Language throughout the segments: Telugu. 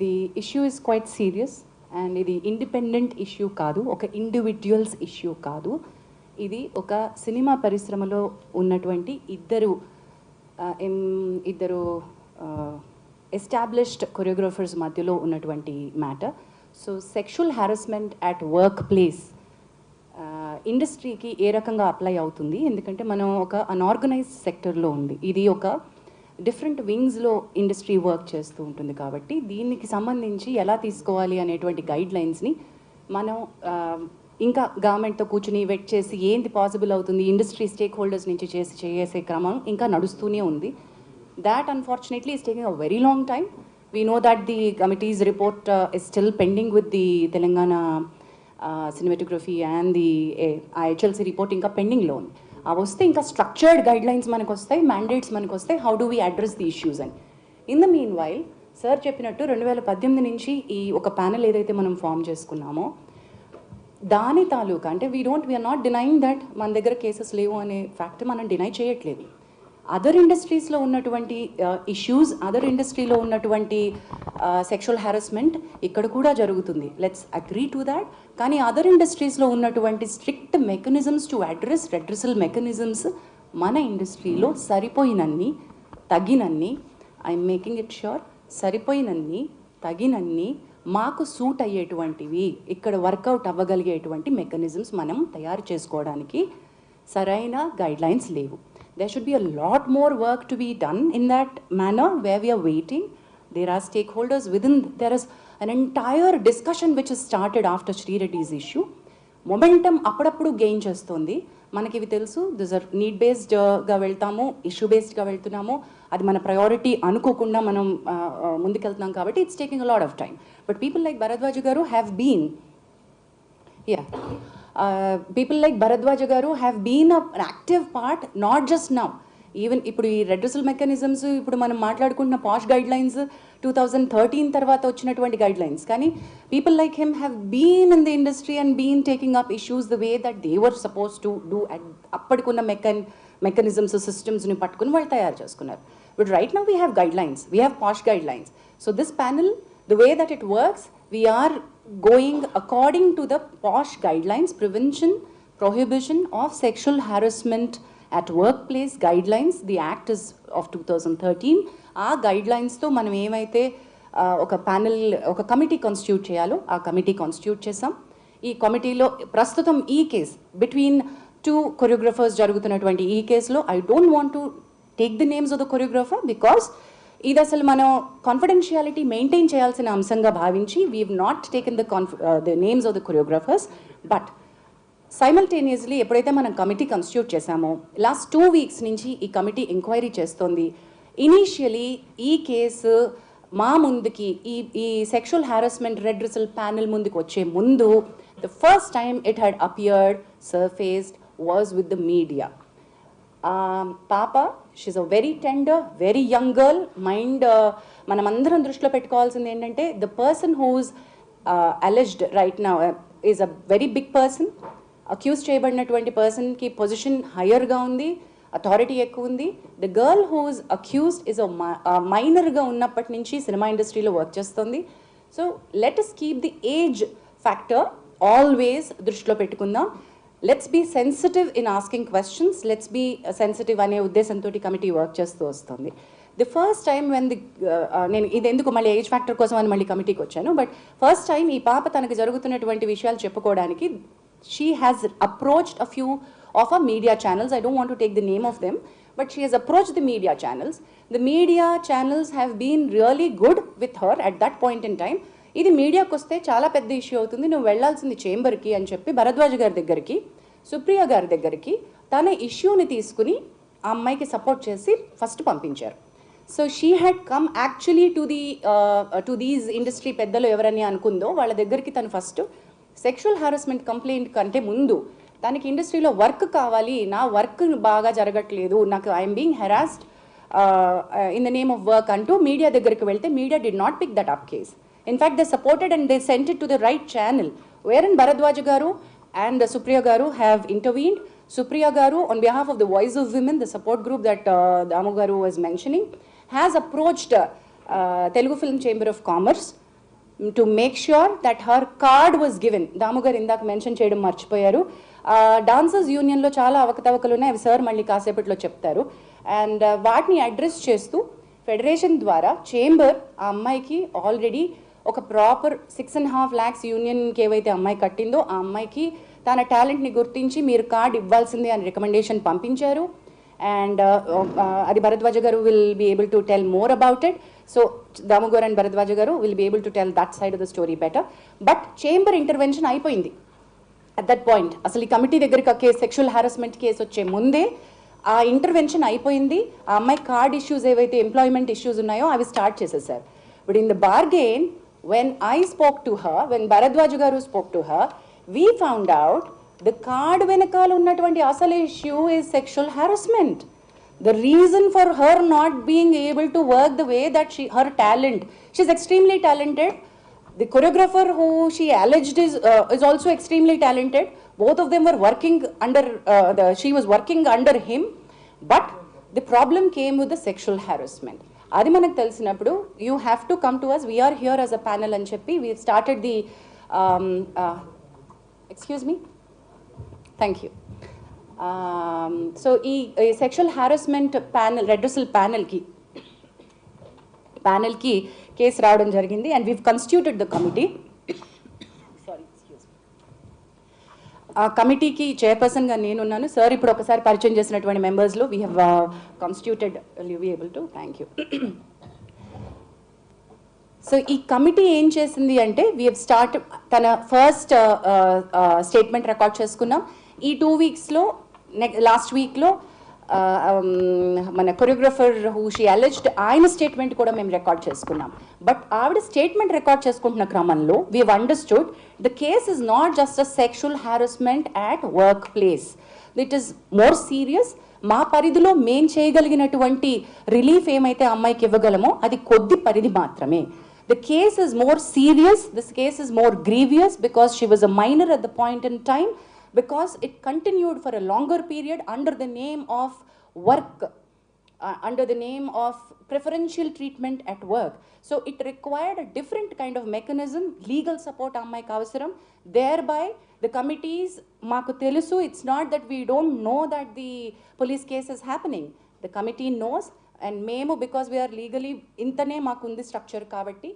ఇది issue is quite serious and ఇది ఇండిపెండెంట్ ఇష్యూ కాదు, ఒక ఇండివిజువల్స్ ఇష్యూ కాదు. ఇది ఒక సినిమా పరిశ్రమలో ఉన్నటువంటి ఇద్దరు ఎస్టాబ్లిష్డ్ కొరియోగ్రాఫర్స్ మధ్యలో ఉన్నటువంటి matter. So sexual harassment at work place ఇండస్ట్రీకి ఏ రకంగా అప్లై అవుతుంది, ఎందుకంటే మనం ఒక అన్ఆర్గనైజ్డ్ సెక్టర్లో ఉంది, ఇది ఒక డిఫరెంట్ వింగ్స్లో ఇండస్ట్రీ వర్క్ చేస్తూ ఉంటుంది. కాబట్టి దీనికి సంబంధించి ఎలా తీసుకోవాలి అనేటువంటి గైడ్ లైన్స్ని మనం ఇంకా గవర్నమెంట్తో కూర్చుని వెట్ చేసి ఏంది పాసిబుల్ అవుతుంది, ఇండస్ట్రీ స్టేక్ హోల్డర్స్ నుంచి చేసే క్రమం ఇంకా నడుస్తూనే ఉంది. That unfortunately is taking a very long time. We know that the committee's report is still pending with the Telangana cinematography and the IHLC report ఇంకా పెండింగ్లో ఉంది. అవి వస్తే ఇంకా స్ట్రక్చర్డ్ గైడ్ లైన్స్ మనకు వస్తాయి, మ్యాండేట్స్ మనకు వస్తాయి, how do we address the issues అని. In the mean while sir చెప్పినట్టు 2018 నుంచి ఈ ఒక ప్యానెల్ ఏదైతే మనం ఫామ్ చేసుకున్నామో దాని తాలూకా అంటే వీఆర్ నాట్ డినైయింగ్ దట్ మన దగ్గర కేసెస్ లేవు అనే ఫ్యాక్ట్ మనం డినై చేయట్లేదు. అదర్ ఇండస్ట్రీస్లో ఉన్నటువంటి ఇష్యూస్, అదర్ ఇండస్ట్రీలో ఉన్నటువంటి సెక్షువల్ హారాస్మెంట్ ఇక్కడ కూడా జరుగుతుంది, లెట్స్ అగ్రీ టు దాట్. కానీ అదర్ ఇండస్ట్రీస్లో ఉన్నటువంటి strict mechanisms to address redressal mechanisms మన ఇండస్ట్రీలో సరిపోయినన్ని తగినన్ని, ఐఎమ్ మేకింగ్ ఇట్ ష్యూర్, సరిపోయినన్ని తగినన్ని మాకు సూట్ అయ్యేటువంటివి ఇక్కడ వర్కౌట్ అవ్వగలిగేటువంటి మెకానిజమ్స్ మనం తయారు చేసుకోవడానికి సరైన గైడ్లైన్స్ లేవు. There should be a lot more work to be done in that manner where we are waiting. There are stakeholders within, there is an entire discussion which has started after Sri Reddy's issue. Momentum అప్పుడప్పుడు గెయిన్ చేస్తుంది. మనకి ఇవి తెలుసు, దిస్ ఆర్ నీడ్ బేస్డ్గా వెళ్తాము, ఇష్యూ బేస్డ్గా వెళ్తున్నాము, అది మన ప్రయారిటీ అనుకోకుండా మనం ముందుకెళ్తున్నాం కాబట్టి it's taking a lot of time. But people like Bharadwaj garu have been people like Bharadwaj garu have been an active part, not just now. Even ఇప్పుడు ఈ రెడ్రెసల్ మెకానిజమ్స్ ఇప్పుడు మనం మాట్లాడుకుంటున్న పాష్ గైడ్ లైన్స్ 2013 తర్వాత వచ్చినటువంటి గైడ్ లైన్స్, కానీ people like him have been in the industry and been taking up issues the way that they were suppose to do. అప్పటికున్న మెకానిజమ్స్ సిస్టమ్స్ని పట్టుకుని వాళ్ళు తయారు చేసుకున్నారు. But right now we have guidelines, we have POSH guidelines. So this panel, the way that it works, we are going according to the POSH guidelines, prevention, prohibition of sexual harassment at workplace guidelines. The act is of 2013. ఆ guidelines తో మనం ఏమైతే ఒక ప్యానెల్, ఒక కమిటీ కాన్స్టిట్యూట్ చేయాలో ఆ కమిటీ కాన్స్టిట్యూట్ చేసాం. ఈ కమిటీలో ప్రస్తుతం ఈ కేస్ బిట్వీన్ 2 కొరియోగ్రాఫర్స్ జరుగుతున్నటువంటి ఈ కేసులో I don't want to take the names of the choreographer because ఇది అసలు మనం కాన్ఫిడెన్షియాలిటీ మెయింటైన్ చేయాల్సిన అంశంగా భావించి we have not taken the names of the choreographers. But simultaneously ఎప్పుడైతే మనం కమిటీ కాన్స్టిట్యూట్ చేశామో లాస్ట్ 2 వీక్స్ నుంచి ఈ కమిటీ ఎంక్వైరీ చేస్తోంది. ఇనీషియలీ ఈ కేసు మా ముందుకి ఈ సెక్షువల్ హారాస్మెంట్ రెడ్రెసల్ ప్యానెల్ ముందుకు వచ్చే ముందు the first time it had appeared, surfaced was with the media. పాప, she a very tender, very young girl. Mind మనమందరం దృష్టిలో పెట్టుకోవాల్సింది ఏంటంటే the person who's alleged right now is a very big person. Accuse చేయబడినటువంటి పర్సన్కి పొజిషన్ హయ్యర్గా ఉంది, అథారిటీ ఎక్కువ ఉంది. The girl who's accused is మైనర్గా ఉన్నప్పటి నుంచి సినిమా ఇండస్ట్రీలో వర్క్ చేస్తుంది. So let us keep the age factor always దృష్టిలో పెట్టుకుందాం. Let's be sensitive in asking questions, let's be sensitive అనే ఉద్దేశంతో కమిటీ వర్క్ చేస్తూ వస్తుంది. ది ఫస్ట్ టైం వెన్ నేను ఇది ఎందుకు మళ్ళీ ఏజ్ ఫ్యాక్టర్ కోసం అని మళ్ళీ కమిటీకి వచ్చాను, బట్ ఫస్ట్ టైం ఈ పాప తనకు జరుగుతున్నటువంటి విషయాలు చెప్పుకోవడానికి she has approached a few of a media channels. I don't want to take the name of them, but she has approached the media channels. The media channels have been really good with her at that point in time. ఇది మీడియాకి వస్తే చాలా పెద్ద ఇష్యూ అవుతుంది, నువ్వు వెళ్లాల్సింది చేంబర్కి అని చెప్పి భరద్వాజ్ గారి దగ్గరికి, సుప్రియ గారి దగ్గరికి తన ఇష్యూని తీసుకుని ఆ అమ్మాయికి సపోర్ట్ చేసి ఫస్ట్ పంపించారు. So she had come actually to these industry పెద్దలు ఎవరని అనుకుందో వాళ్ళ దగ్గరికి తను ఫస్ట్ సెక్షువల్ హారాస్మెంట్ కంప్లైంట్ కంటే ముందు తనకి ఇండస్ట్రీలో వర్క్ కావాలి, నా వర్క్ బాగా జరగట్లేదు, నాకు I'm being harassed in the name of work అంటూ మీడియా దగ్గరికి వెళ్తే media did not pick that up case. In fact, they supported and they sent it to the right channel, wherein Bharadwaj garu and Supriya garu have intervened. Supriya garu, on behalf of the Voice of Women, the support group that Damu garu was mentioning, has approached Telugu Film Chamber of Commerce to make sure that her card was given. దాముగారు ఇందాక మెన్షన్ చేయడం మర్చిపోయారు. డాన్సర్స్ యూనియన్లో చాలా అవకతవకలు ఉన్నాయి, అవి సార్ మళ్ళీ కాసేపట్లో చెప్తారు. అండ్ వాటిని అడ్రస్ చేస్తూ ఫెడరేషన్ ద్వారా చేంబర్ ఆ అమ్మాయికి ఆల్రెడీ ఒక ప్రాపర్ 6.5 lakhs యూనియన్కి ఏవైతే అమ్మాయి కట్టిందో ఆ అమ్మాయికి తన టాలెంట్ని గుర్తించి మీరు కార్డ్ ఇవ్వాల్సిందే అని రికమెండేషన్ పంపించారు. అండ్ అది Bharadwaj garu will be able to tell more about it. So దాముగారు and Bharadwaj garu will be able to tell that side of the story better. But chamber intervention అయిపోయింది అట్ దట్ పాయింట్. అసలు ఈ కమిటీ దగ్గరికి ఆ కేసు, సెక్షువల్ హారాస్మెంట్ కేసు వచ్చే ముందే ఆ ఇంటర్వెన్షన్ అయిపోయింది. ఆ అమ్మాయి కార్డ్ ఇష్యూస్ ఏవైతే ఎంప్లాయ్మెంట్ ఇష్యూస్ ఉన్నాయో అవి స్టార్ట్ చేసేసారు. But in the bargain when I spoke to her, when Bharadwaj garu spoke to her, we found out the card venakal unnatuvanti asal issue is sexual harassment. The reason for her not being able to work the way that her talent, she's extremely talented. The choreographer who she alleged is also extremely talented. Both of them were working under she was working under him, but the problem came with the sexual harassment. అది మనకు తెలిసినప్పుడు you have to come to us, we're here as a panel అని చెప్పి we started the excuse me, thank you. So ఈ సెక్షువల్ హారాస్మెంట్ ప్యానల్, రెడ్రెసల్ ప్యానల్కి కేసు రావడం జరిగింది. And we've constituted the committee. ఆ కమిటీకి చైర్పర్సన్గా నేనున్నాను. సార్ ఇప్పుడు ఒకసారి పరిచయం చేసినటువంటి మెంబర్స్లో we have constituted, you be able to, thank you. So ఈ కమిటీ ఏం చేసింది అంటే వీ హ్యావ్ స్టార్ట్, తన ఫస్ట్ స్టేట్మెంట్ రికార్డ్ చేసుకున్నాం. ఈ 2 weeksలో లాస్ట్ వీక్లో మన కొరియోగ్రఫర్ హూ షీ అలెజ్డ్ ఆయన స్టేట్మెంట్ కూడా మేము రికార్డ్ చేసుకున్నాం. బట్ ఆవిడ స్టేట్మెంట్ రికార్డ్ చేసుకుంటున్న క్రమంలో we have understood the case is not just a sexual harassment at work place, it is more serious. మా పరిధిలో మేం చేయగలిగినటువంటి రిలీఫ్ ఏమైతే అమ్మాయికి ఇవ్వగలమో అది కొద్ది పరిధి మాత్రమే. The case is more serious, this case is more grievous because she was a minor at the point in time, because it continued for a longer period under the name of work, under the name of preferential treatment at work. So it required a different kind of mechanism, legal support ammaiki avasaram. Thereby the committees, maaku telusu, it's not that we don't know that the police case is happening. The committee knows, and memo because we are legally intane maaku undi structure kabatti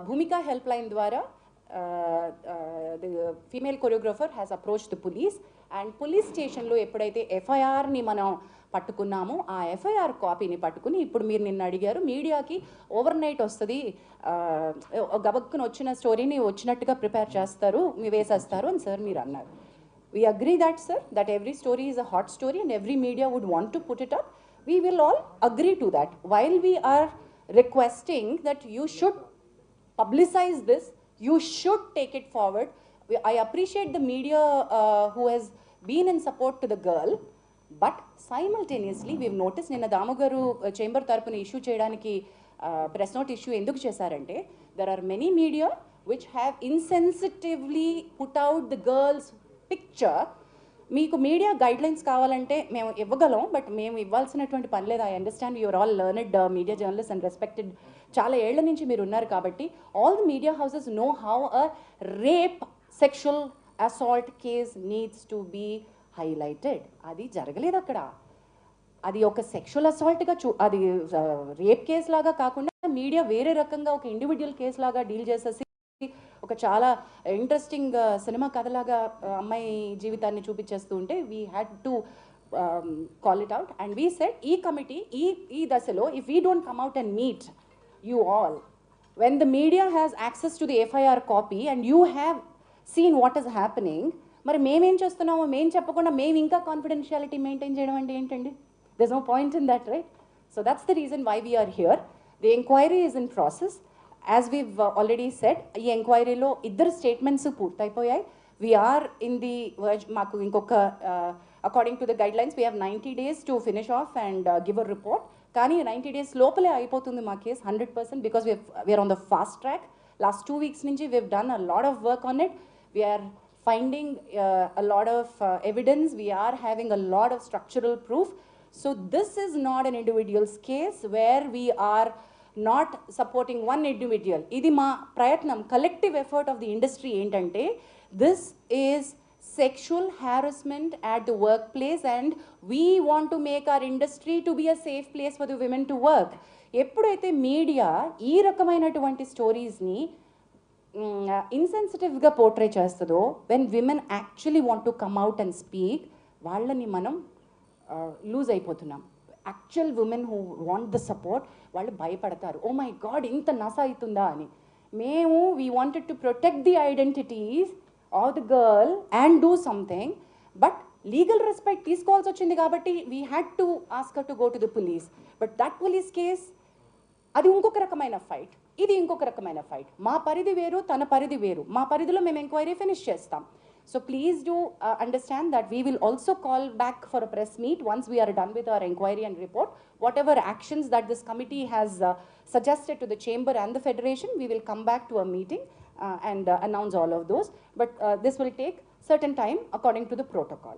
bhumika helpline dwara the female choreographer has approached the police, and police station lo eppudaithe FIR ni manam పట్టుకున్నాము ఆ FIR కాపీని పట్టుకుని ఇప్పుడు మీరు నిన్న అడిగారు మీడియాకి ఓవర్ నైట్ వస్తుంది, గబక్కున వచ్చిన స్టోరీని వచ్చినట్టుగా ప్రిపేర్ చేస్తారు, వేసేస్తారు అని సార్ మీరు అన్నారు. We agree that, sir, that every story is a hot story and every media would want to put it up. We will all agree to that. While we are requesting that you should publicize this, you should take it forward. I appreciate the media who has been in support to the girl, but simultaneously we've noticed నిన్న దామగారు చేంబర్ తరపున ఇష్యూ చేయడానికి ప్రెస్ నోట్ ఇష్యూ ఎందుకు చేశారంటే there are many media which have insensitively put out the girl's picture. మీకు మీడియా గైడ్లైన్స్ కావాలంటే మేము ఇవ్వగలం, బట్ మేము ఇవ్వాల్సినటువంటి పని లేదు. I understand you're all learned media journalist and respected, చాలా ఏళ్ల నుంచి మీరు ఉన్నారు కాబట్టి all the media houses know how a rape sexual assault case needs to be highlighted. అది జరగలేదు అక్కడ, అది ఒక సెక్షువల్ అసాల్ట్గా అది రేప్ కేసు లాగా కాకుండా మీడియా వేరే రకంగా ఒక ఇండివిజువల్ కేసు లాగా డీల్ చేసేసి ఒక చాలా ఇంట్రెస్టింగ్ సినిమా కథలాగా అమ్మాయి జీవితాన్ని చూపించేస్తూ ఉంటే we had to call it out. And we said ఈ కమిటీ ఈ దశలో if we don't come out and meet you all, when the media has access to the FIR copy and you have seen what is happening, మరి మేమేం చేస్తున్నామో మేము చెప్పకుండా మేము ఇంకా కాన్ఫిడెన్షియాలిటీ మెయింటైన్ చేయడం అంటే ఏంటండి? there's no point in that, right? So that's the reason why we are here. The inquiry is in process. As we've already said, ఈ ఎంక్వైరీలో ఇద్దరు statements పూర్తయిపోయాయి. We are in the verge, మాకు ఇంకొక according to the guidelines we have 90 days to finish off and give a report. కానీ 90 days లోపలే అయిపోతుంది మా case 100% because we are on the fast track. Last 2 weeks నుంచి we've done a lot of work on it. We are finding a lot of evidence. We are having a lot of structural proof. So this is not an individual's case where we are not supporting one individual. ఇది మా ప్రయత్నం, collective effort of the industry ఏంటంటే this is sexual harassment at the workplace and we want to make our industry to be a safe place for the women to work. ఎప్పుడైతే మీడియా ఈ రకమైనటువంటి స్టోరీస్ని ఇన్సెన్సిటివ్గా పోర్ట్రే చేస్తుందో, when women actually want to come out and speak, వాళ్ళని మనం లూజ్ అయిపోతున్నాం. Actual women who want the support వాళ్ళు భయపడతారు, ఓ మై గాడ్ ఇంత నస అవుతుందా అని. మేము we wanted to protect the identities or the girl and do something, but legal respect తీసుకోవాల్సి వచ్చింది కాబట్టి we had to ask her to go to the police. But that police case, అది ఇంకొక రకమైన ఫైట్, ఇది ఇంకొక రకమైన ఫైట్. మా పరిధి వేరు, తన పరిధి వేరు. మా పరిధిలో మేము ఎంక్వైరీ ఫినిష్ చేస్తాం. So please do understand that we will also call back for a press meet once we are done with our inquiry and report. Whatever actions that this committee has suggested to the chamber and the federation, we will come back to a meeting and announce all of those. But this will take certain time according to the protocol.